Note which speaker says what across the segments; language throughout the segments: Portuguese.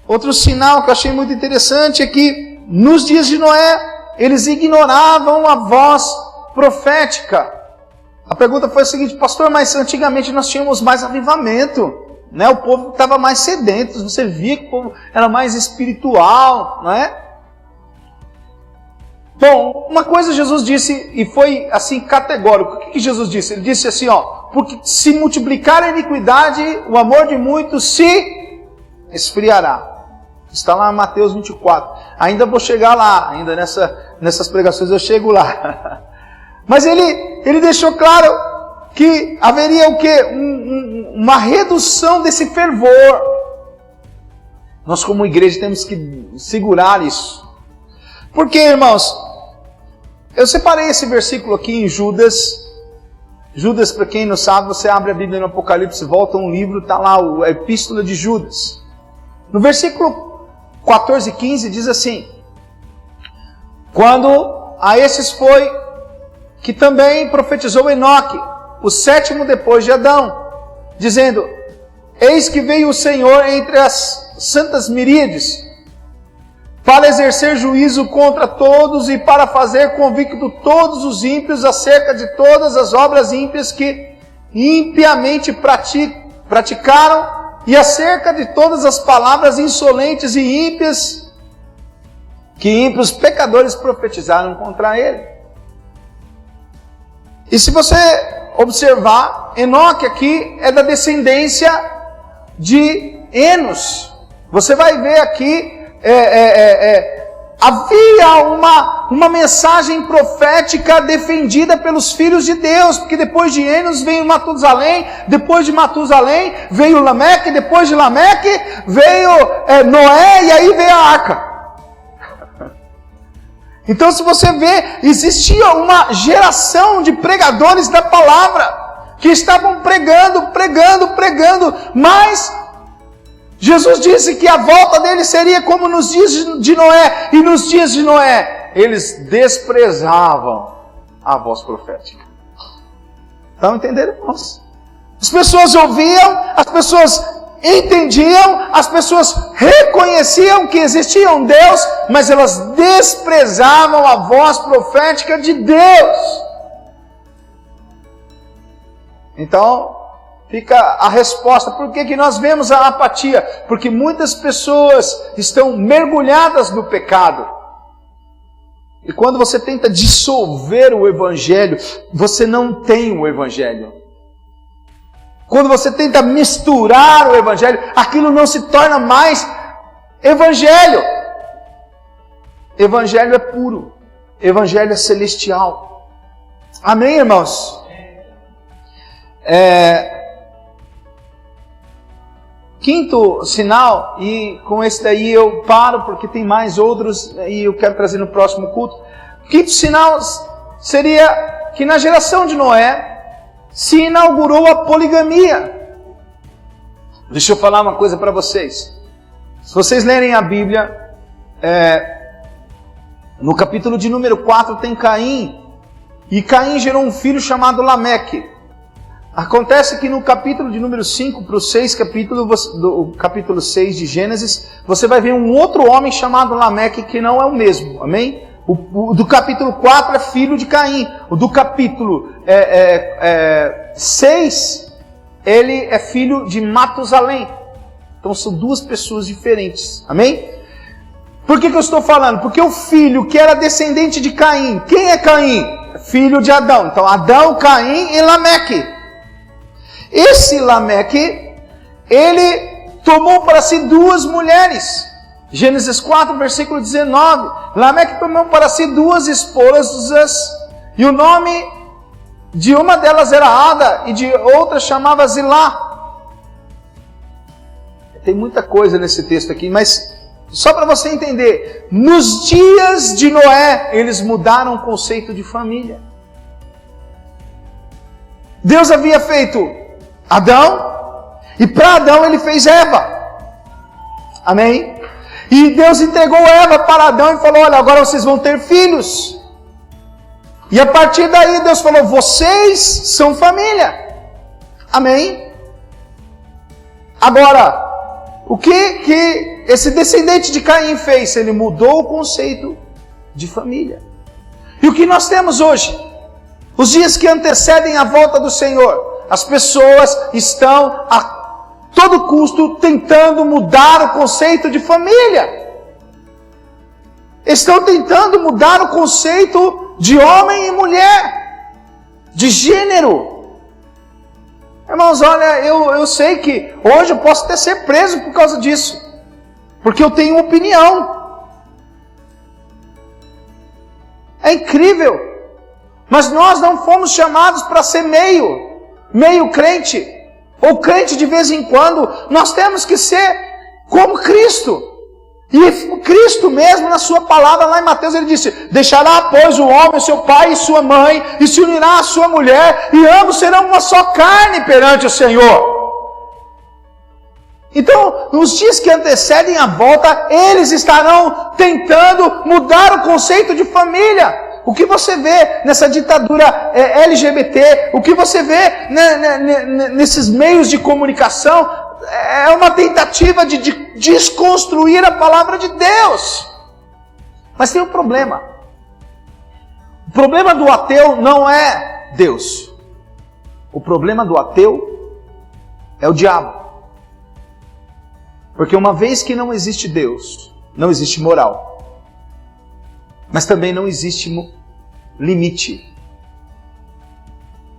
Speaker 1: Outro sinal que eu achei muito interessante é que nos dias de Noé, eles ignoravam a voz profética. A pergunta foi a seguinte: pastor, mas antigamente nós tínhamos mais avivamento, né? O povo estava mais sedento, você via que o povo era mais espiritual, não é? Bom, uma coisa Jesus disse, e foi assim categórico. O que Jesus disse? Ele disse assim, porque se multiplicar a iniquidade, o amor de muitos se esfriará. Está lá em Mateus 24. Ainda vou chegar lá, ainda nessas pregações eu chego lá. Mas ele deixou claro que haveria o quê? Uma redução desse fervor. Nós como igreja temos que segurar isso. Porque, irmãos, eu separei esse versículo aqui em Judas. Judas, para quem não sabe, você abre a Bíblia no Apocalipse, volta um livro, está lá a Epístola de Judas. No versículo 14 e 15 diz assim: quando a esses foi que também profetizou Enoque, o sétimo depois de Adão, dizendo: eis que veio o Senhor entre as santas miríades, para exercer juízo contra todos e para fazer convicto todos os ímpios acerca de todas as obras ímpias que impiamente praticaram e acerca de todas as palavras insolentes e ímpias que ímpios pecadores profetizaram contra ele. E se você observar, Enoque aqui é da descendência de Enos. Você vai ver aqui havia uma mensagem profética defendida pelos filhos de Deus, porque depois de Enos veio Matusalém, depois de Matusalém veio Lameque, depois de Lameque veio Noé, e aí veio a arca. Então, se você vê, existia uma geração de pregadores da palavra, que estavam pregando, mas Jesus disse que a volta dele seria como nos dias de Noé, e nos dias de Noé, eles desprezavam a voz profética. Estão entendendo, irmãos? As pessoas ouviam, as pessoas entendiam, as pessoas reconheciam que existia um Deus, mas elas desprezavam a voz profética de Deus. Então, fica a resposta. Por que nós vemos a apatia? Porque muitas pessoas estão mergulhadas no pecado. E quando você tenta dissolver o Evangelho, você não tem o Evangelho. Quando você tenta misturar o Evangelho, aquilo não se torna mais Evangelho. Evangelho é puro. Evangelho é celestial. Amém, irmãos? Quinto sinal, e com esse daí eu paro, porque tem mais outros e eu quero trazer no próximo culto. Quinto sinal seria que na geração de Noé se inaugurou a poligamia. Deixa eu falar uma coisa para vocês. Se vocês lerem a Bíblia, no capítulo de número 4 tem Caim, e Caim gerou um filho chamado Lameque. Acontece que no capítulo de número 5 para o 6, do capítulo 6 de Gênesis, você vai ver um outro homem chamado Lameque que não é o mesmo, amém? O do capítulo 4 é filho de Caim. O do capítulo 6, ele é filho de Matusalém. Então são duas pessoas diferentes, amém? Por que eu estou falando? Porque o filho que era descendente de Caim, quem é Caim? Filho de Adão. Então Adão, Caim e Lameque. Esse Lameque, ele tomou para si duas mulheres. Gênesis 4, versículo 19. Lameque tomou para si duas esposas, e o nome de uma delas era Ada, e de outra chamava Zilá. Tem muita coisa nesse texto aqui, mas só para você entender, nos dias de Noé, eles mudaram o conceito de família. Deus havia feito Adão, e para Adão ele fez Eva. Amém? E Deus entregou Eva para Adão e falou: olha, agora vocês vão ter filhos. E a partir daí Deus falou: vocês são família. Amém? Agora, o que esse descendente de Caim fez? Ele mudou o conceito de família. E o que nós temos hoje? Os dias que antecedem a volta do Senhor, as pessoas estão a todo custo tentando mudar o conceito de família. Estão tentando mudar o conceito de homem e mulher, de gênero. Irmãos, olha, eu sei que hoje eu posso até ser preso por causa disso, porque eu tenho opinião. É incrível, mas nós não fomos chamados para ser meio crente, ou crente de vez em quando. Nós temos que ser como Cristo. E Cristo mesmo, na sua palavra lá em Mateus, ele disse: deixará, pois, o homem, seu pai e sua mãe, e se unirá à sua mulher, e ambos serão uma só carne perante o Senhor. Então, nos dias que antecedem a volta, eles estarão tentando mudar o conceito de família. O que você vê nessa ditadura LGBT, o que você vê nesses meios de comunicação, é uma tentativa de desconstruir a palavra de Deus. Mas tem um problema. O problema do ateu não é Deus. O problema do ateu é o diabo. Porque uma vez que não existe Deus, não existe moral. Mas também não existe limite.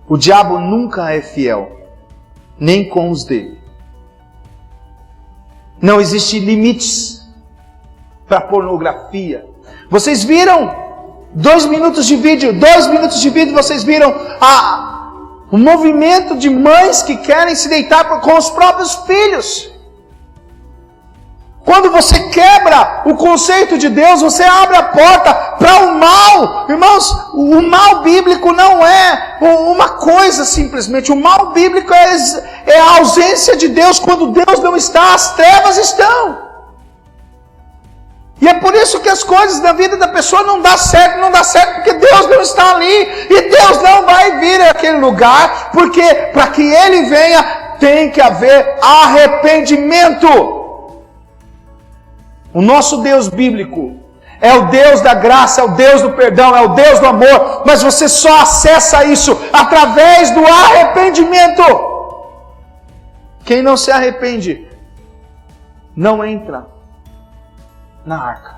Speaker 1: O diabo nunca é fiel, nem com os dele. Não existe limites para pornografia. Vocês viram 2 minutos de vídeo, vocês viram o movimento de mães que querem se deitar com os próprios filhos. Quando você quebra o conceito de Deus, você abre a porta para o mal. Irmãos, o mal bíblico não é uma coisa simplesmente. O mal bíblico é a ausência de Deus. Quando Deus não está, as trevas estão. E é por isso que as coisas da vida da pessoa não dá certo, porque Deus não está ali. E Deus não vai vir àquele lugar, porque para que Ele venha, tem que haver arrependimento. O nosso Deus bíblico é o Deus da graça, é o Deus do perdão, é o Deus do amor, mas você só acessa isso através do arrependimento. Quem não se arrepende não entra na arca.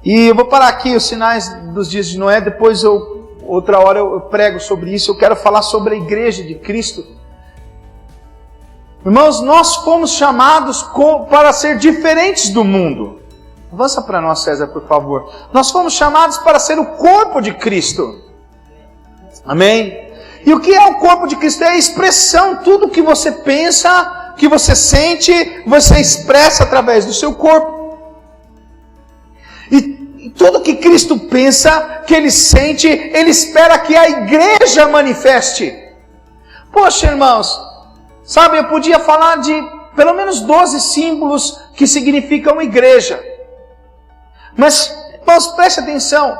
Speaker 1: E eu vou parar aqui os sinais dos dias de Noé, depois outra hora eu prego sobre isso. Eu quero falar sobre a igreja de Cristo. Irmãos, nós fomos chamados para ser diferentes do mundo. Avança para nós, César, por favor. Nós fomos chamados para ser o corpo de Cristo. Amém? E o que é o corpo de Cristo? É a expressão, tudo que você pensa, que você sente, você expressa através do seu corpo. E tudo que Cristo pensa, que Ele sente, Ele espera que a igreja manifeste. Poxa, irmãos, sabe, eu podia falar de pelo menos 12 símbolos que significam igreja. Mas, irmãos, preste atenção.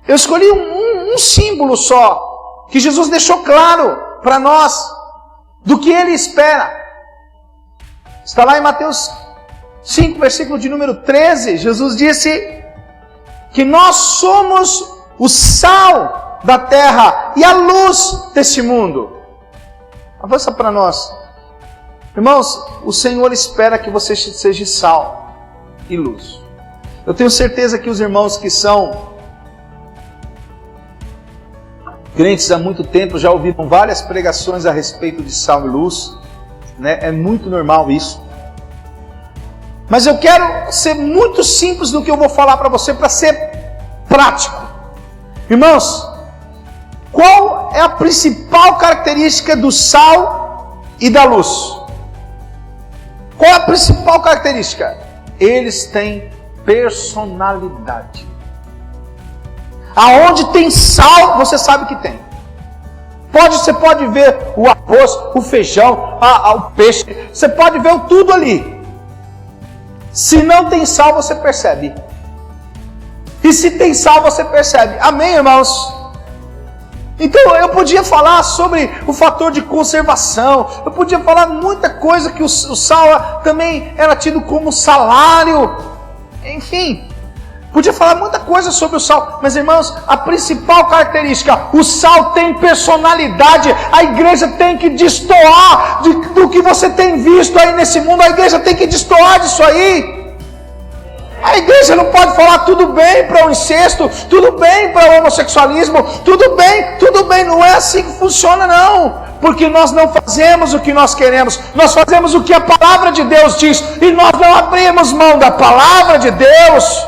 Speaker 1: Eu escolhi um símbolo só, que Jesus deixou claro para nós, do que Ele espera. Está lá em Mateus 5, versículo de número 13. Jesus disse que nós somos o sal da terra e a luz deste mundo. Avança para nós. Irmãos, o Senhor espera que você seja sal e luz. Eu tenho certeza que os irmãos que são crentes há muito tempo já ouviram várias pregações a respeito de sal e luz, né? É muito normal isso. Mas eu quero ser muito simples no que eu vou falar para você, para ser prático. Irmãos, qual é a principal característica do sal e da luz? Qual é a principal característica? Eles têm personalidade. Aonde tem sal, você sabe que tem. Você pode ver o arroz, o feijão, o peixe. Você pode ver tudo ali. Se não tem sal, você percebe. E se tem sal, você percebe. Amém, irmãos? Então eu podia falar sobre o fator de conservação, eu podia falar muita coisa que o sal também era tido como salário, enfim, podia falar muita coisa sobre o sal, mas irmãos, a principal característica, o sal tem personalidade, a igreja tem que destoar do que você tem visto aí nesse mundo, a igreja tem que destoar disso aí. A igreja não pode falar tudo bem para o incesto, tudo bem para o homossexualismo, tudo bem, não é assim que funciona não. Porque nós não fazemos o que nós queremos, nós fazemos o que a palavra de Deus diz, e nós não abrimos mão da palavra de Deus.